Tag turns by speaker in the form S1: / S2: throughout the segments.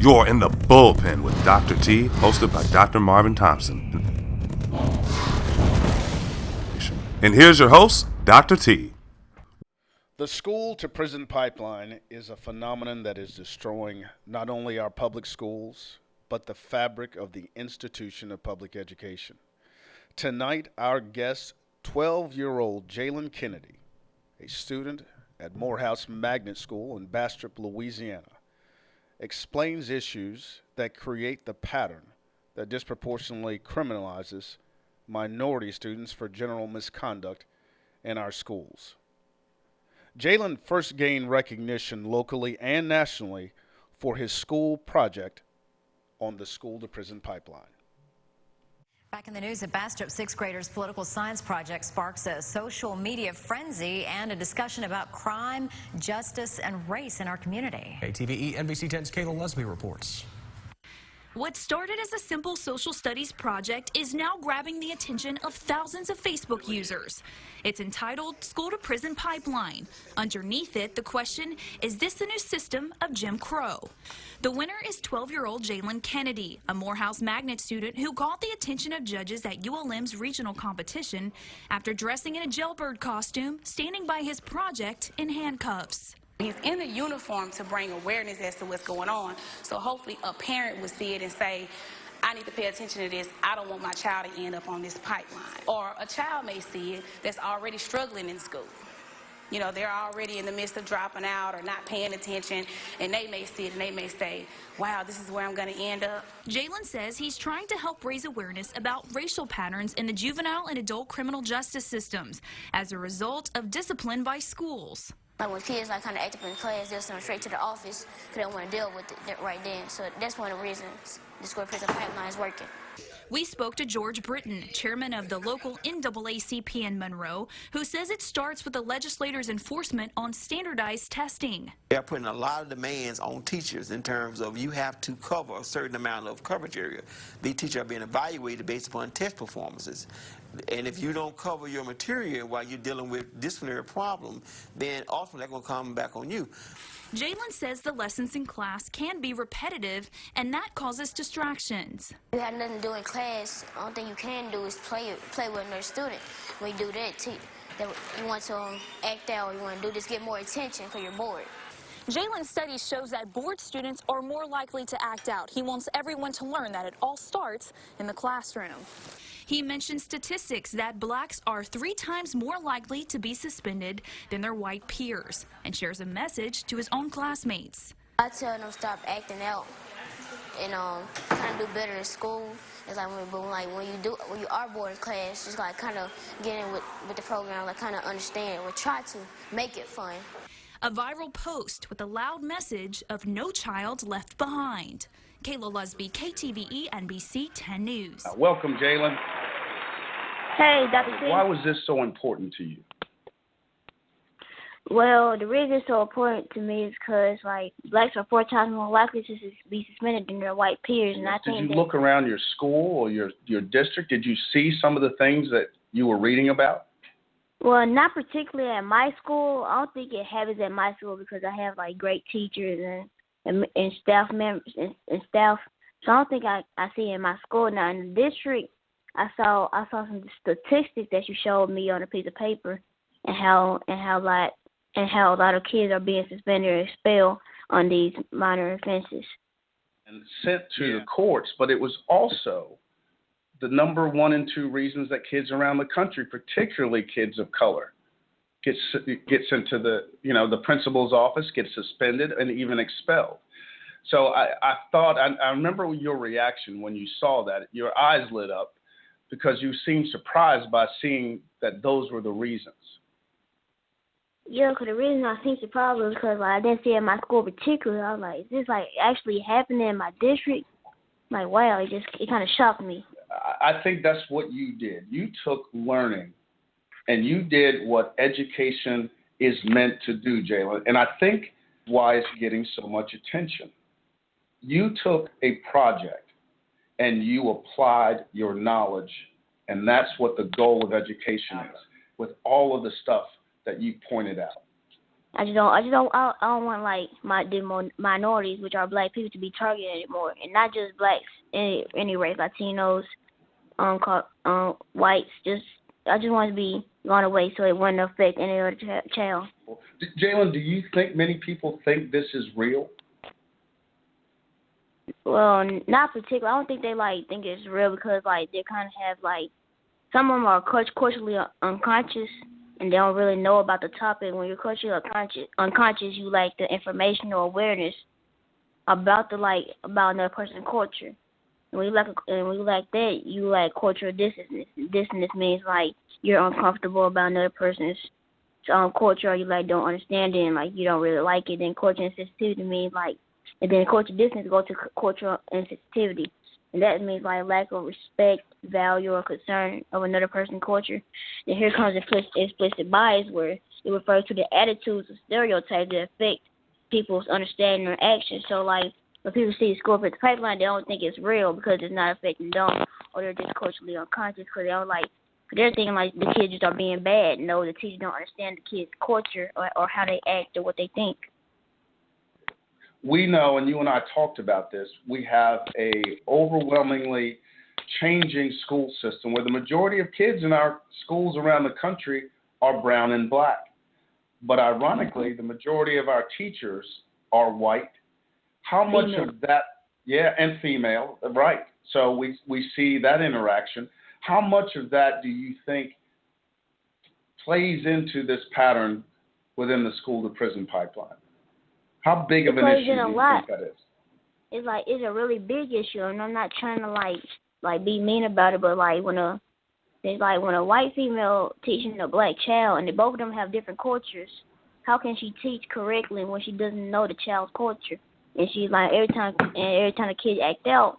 S1: You're in the bullpen with Dr. T, hosted by Dr. Marvin Thompson. And here's your host, Dr. T.
S2: The school-to-prison pipeline is a phenomenon that is destroying not only our public schools, but the fabric of the institution of public education. Tonight, our guest, 12-year-old Jalen Kennedy, a student at Morehouse Magnet School in Bastrop, Louisiana, explains issues that create the pattern that disproportionately criminalizes minority students for general misconduct in our schools. Jalen first gained recognition locally and nationally for his school project on the school-to-prison pipeline.
S3: Back in the news at Bastrop, sixth graders' political science project sparks a social media frenzy and a discussion about crime, justice, and race in our community.
S4: KTVE NBC 10's Kayla Lesby reports.
S5: What started as a simple social studies project is now grabbing the attention of thousands of Facebook users. It's entitled School to Prison Pipeline. Underneath it, the question, is this the new system of Jim Crow? The winner is 12-year-old Jalen Kennedy, a Morehouse Magnet student who caught the attention of judges at ULM's regional competition after dressing in a jailbird costume, standing by his project in handcuffs.
S6: He's in the uniform to bring awareness as to what's going on, so hopefully a parent would see it and say, I need to pay attention to this. I don't want my child to end up on this pipeline. Or a child may see it that's already struggling in school. You know, they're already in the midst of dropping out or not paying attention, and they may see it and they may say, wow, this is where I'm going to end up.
S5: Jalen says he's trying to help raise awareness about racial patterns in the juvenile and adult criminal justice systems as a result of discipline by schools.
S7: Like when kids kind of act up in class, they'll send them straight to the office because they don't want to deal with it right then. So that's one of the reasons the School to Prison Pipeline is working.
S5: We spoke to George Britton, chairman of the local NAACP in Monroe, who says it starts with the legislators' enforcement on standardized testing.
S8: They're putting a lot of demands on teachers in terms of you have to cover a certain amount of coverage area. These teachers are being evaluated based upon test performances. And if you don't cover your material while you're dealing with disciplinary problem, then ultimately they're going to come back on you.
S5: Jalen says the lessons in class can be repetitive, and that causes distractions.
S7: You have nothing to do in class. The only thing you can do is play with another student. When you do that, you want to act out or you want to do this, get more attention because you're bored.
S5: Jalen's study shows that bored students are more likely to act out. He wants everyone to learn that it all starts in the classroom. He mentioned statistics that blacks are 3 times more likely to be suspended than their white peers and shares a message to his own classmates.
S7: I tell them stop acting out and kind of do better in school. It's like when you are bored in class, just kind of get in with the program, kind of understand or try to make it fun.
S5: A viral post with a loud message of no child left behind. Kayla Lesby, KTVE NBC 10 News.
S2: Welcome, Jalen.
S9: Hey, Dr. T.
S2: Why was this so important to you?
S9: Well, the reason it's so important to me is because, blacks are 4 times more likely to be suspended than their white peers. And I think
S2: Did you look around your school or your district? Did you see some of the things that you were reading about?
S9: Well, not particularly at my school. I don't think it happens at my school because I have, great teachers and staff members and staff. So I don't think I see it in my school. Now, in the district, I saw some statistics that you showed me on a piece of paper and how a lot of kids are being suspended or expelled on these minor offenses.
S2: And sent to the courts, but it was also the number 1 and 2 reasons that kids around the country, particularly kids of color, gets into the principal's office, gets suspended and even expelled. So I remember your reaction when you saw that. Your eyes lit up because you seemed surprised by seeing that those were the reasons.
S9: Yeah, because the reason I seemed surprised was because I didn't see it in my school particularly. I was like, is this actually happening in my district? Wow, it kind of shocked me.
S2: I think that's what you did. You took learning and you did what education is meant to do, Jalen. And I think why it's getting so much attention. You took a project and you applied your knowledge, and that's what the goal of education is, with all of the stuff that you pointed out.
S9: I don't want like the minorities, which are black people, to be targeted anymore, and not just blacks, any race, Latinos, whites. I just want it to be gone away so it wouldn't affect any other child.
S2: Jalen, do you think many people think this is real?
S9: Well, not particularly. I don't think they think it's real because they kind of have some of them are culturally unconscious and they don't really know about the topic. When you're culturally unconscious, you lack the information or awareness about about another person's culture. And when you lack that, you lack cultural dissonance. Dissonance means you're uncomfortable about another person's culture, or you don't understand it and you don't really like it. Then cultural insensitivity means and then cultural distance go to cultural insensitivity. And that means lack of respect, value, or concern of another person's culture. Then here comes implicit bias, where it refers to the attitudes or stereotypes that affect people's understanding or actions. So when people see the school at the pipeline, they don't think it's real because it's not affecting them, or they're just culturally unconscious because they don't they're thinking the kids just are being bad. No, the teachers don't understand the kids' culture or how they act or what they think.
S2: We know, and you and I talked about this, we have a overwhelmingly changing school system where the majority of kids in our schools around the country are brown and black. But ironically, the majority of our teachers are white. How much
S9: female.
S2: of that, and female, right. So we see that interaction. How much of that do you think plays into this pattern within the school-to-prison pipeline? How big of an issue do you think that is?
S9: It's a really big issue, and I'm not trying to be mean about it, but when a white female teaching a black child, and both of them have different cultures, how can she teach correctly when she doesn't know the child's culture? And she every time the kid act out,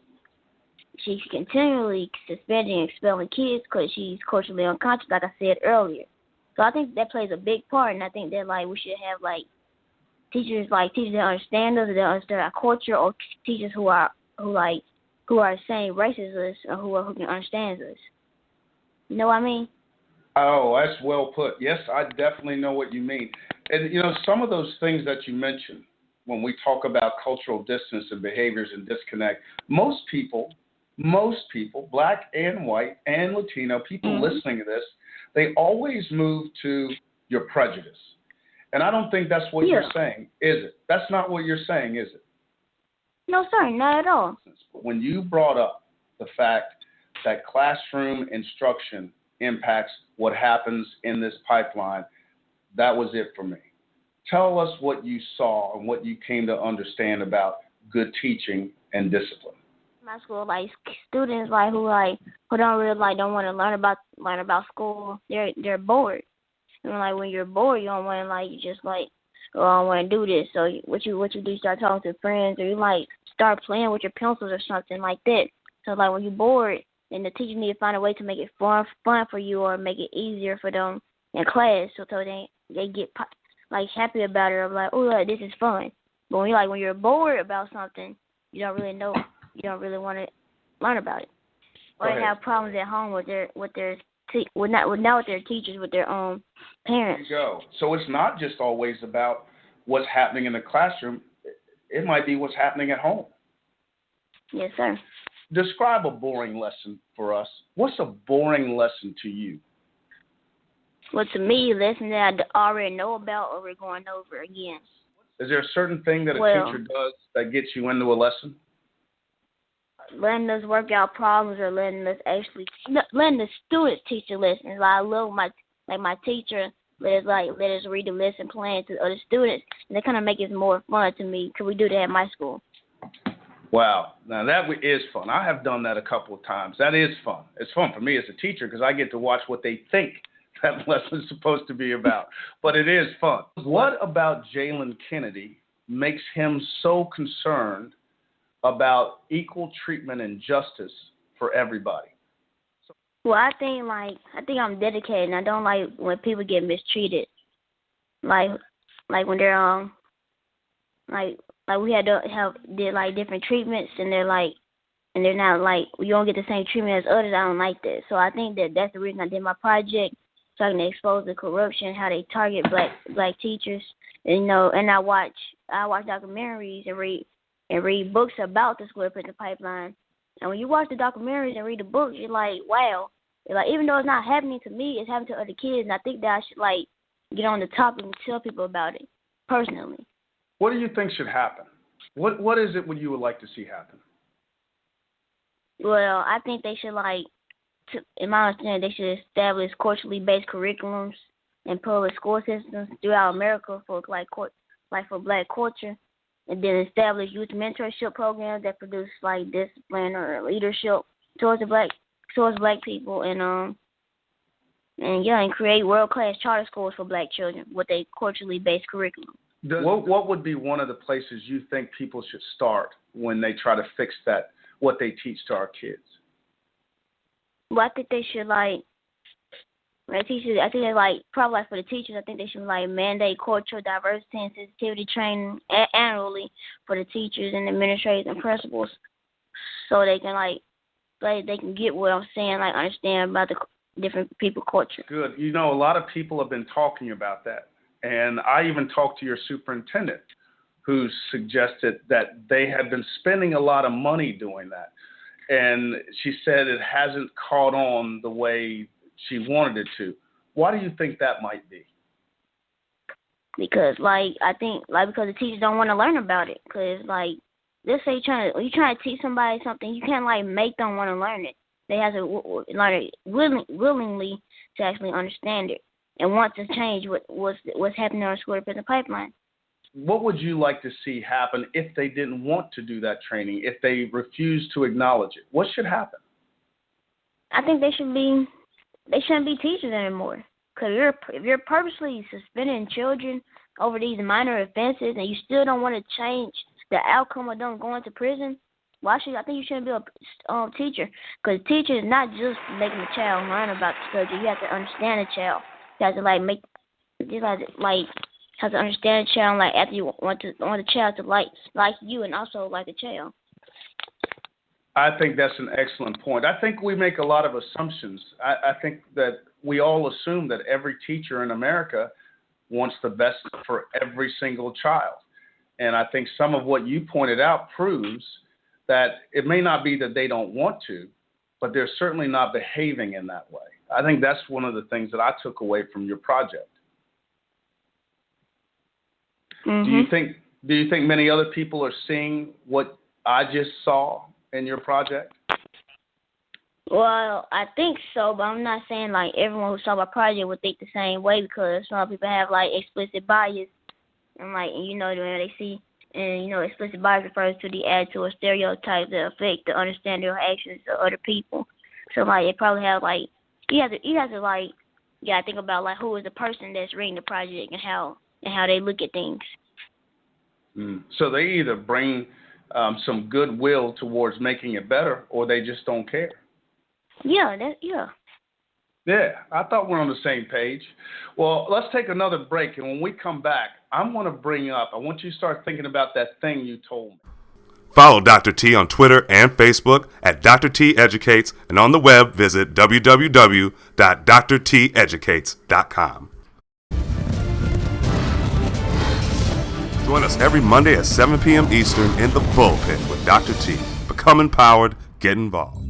S9: she's continually suspending and expelling kids because she's culturally unconscious, like I said earlier. So I think that plays a big part, and I think that we should have teachers that understand us, that understand our culture, or teachers who are the same race as us, or who can understand us. You know what I mean?
S2: Oh, that's well put. Yes, I definitely know what you mean. And some of those things that you mentioned when we talk about cultural distance and behaviors and disconnect, most people, black and white and Latino, people listening to this, they always move to your prejudice. And I don't think that's what you're saying, is it? That's not what you're saying, is it?
S9: No, sir, not at all.
S2: When you brought up the fact that classroom instruction impacts what happens in this pipeline, that was it for me. Tell us what you saw and what you came to understand about good teaching and discipline.
S9: My school, students who don't really don't want to learn about school, they're bored. And when you're bored, you don't want to you just oh, I don't want to do this. So what you do, you start talking to friends, or you start playing with your pencils or something like that. So when you're bored, then the teacher need to find a way to make it fun for you, or make it easier for them in class, so they get happy about it, or oh, this is fun. But when you're bored about something, you don't really know, you don't really want to learn about it, or they have problems at home with their not with their teachers, with their own parents.
S2: There you go. So it's not just always about what's happening in the classroom. It might be what's happening at home.
S9: Yes, sir.
S2: Describe a boring lesson for us. What's a boring lesson to you?
S9: Well, to me, lesson that I already know about, or we're going over again.
S2: Is there a certain thing that a teacher does that gets you into a lesson?
S9: Letting us work out problems, or letting the students teach the lessons. I love my teacher let us read the lesson plan to other students, and they kind of make it more fun to me, because we do that at my school.
S2: Wow, now that is fun. I have done that a couple of times. That is fun. It's fun for me as a teacher because I get to watch what they think that lesson is supposed to be about. But it is fun. What about Jalen Kennedy makes him so concerned about equal treatment and justice for everybody?
S9: Well, I think I'm dedicated, and I don't like when people get mistreated. Like when they're we had to did different treatments, and they're not you don't get the same treatment as others. I don't like that. So I think that's the reason I did my project, so I can expose the corruption, how they target black teachers. And, you know, and I watch documentaries and read books about the school to prison pipeline. And when you watch the documentaries and read the books, you're like, wow. Like, even though it's not happening to me, it's happening to other kids. And I think that I should, like, get on the topic and tell people about it personally.
S2: What do you think should happen? What is it you would like to see happen?
S9: Well, I think they should, like, in my understanding, they should establish culturally based curriculums in public school systems throughout America for for black culture, and then establish youth mentorship programs that produce like discipline or leadership towards black people, and create world class charter schools for black children with a culturally based curriculum.
S2: What would be one of the places you think people should start when they try to fix that, what they teach to our kids?
S9: Well, I think they should probably for the teachers, I think they should mandate cultural diversity and sensitivity training annually for the teachers and administrators and principals, so they can they can get what I'm saying, understand about the different people culture.
S2: Good. You know, a lot of people have been talking about that, and I even talked to your superintendent, who suggested that they have been spending a lot of money doing that, and she said it hasn't caught on the way she wanted it to. Why do you think that might be?
S9: Because I think because the teachers don't want to learn about it. Because let's say you're trying to teach somebody something, you can't make them want to learn it. They have to learn it willingly to actually understand it and want to change what's happening on the school to prison pipeline.
S2: What would you like to see happen if they didn't want to do that training, if they refused to acknowledge it? What should happen?
S9: I think they shouldn't be teachers anymore. Because if you're purposely suspending children over these minor offenses and you still don't want to change the outcome of them going to prison, I think you shouldn't be a teacher. Because teacher is not just making the child learn about the subject. You have to understand the child. You have to understand the child. After you want the child to like you and also like the child.
S2: I think that's an excellent point. I think we make a lot of assumptions. I think that we all assume that every teacher in America wants the best for every single child. And I think some of what you pointed out proves that it may not be that they don't want to, but they're certainly not behaving in that way. I think that's one of the things that I took away from your project.
S9: Mm-hmm.
S2: Do you think many other people are seeing what I just saw in your project?
S9: Well, I think so, but I'm not saying everyone who saw my project would think the same way, because some people have explicit bias, and when they see, and explicit bias refers to the attitude or stereotypes that affect the understanding or actions of other people. So it probably have you have to think about who is the person that's reading the project and how they look at things.
S2: So they either bring some goodwill towards making it better, or they just don't care.
S9: Yeah.
S2: Yeah, I thought we're on the same page. Well, let's take another break, and when we come back, I want you to start thinking about that thing you told me.
S1: Follow Dr. T on Twitter and Facebook at Dr. T Educates, and on the web, visit www.drteducates.com. Join us every Monday at 7 p.m. Eastern in the Bullpen with Dr. T. Become empowered, get involved.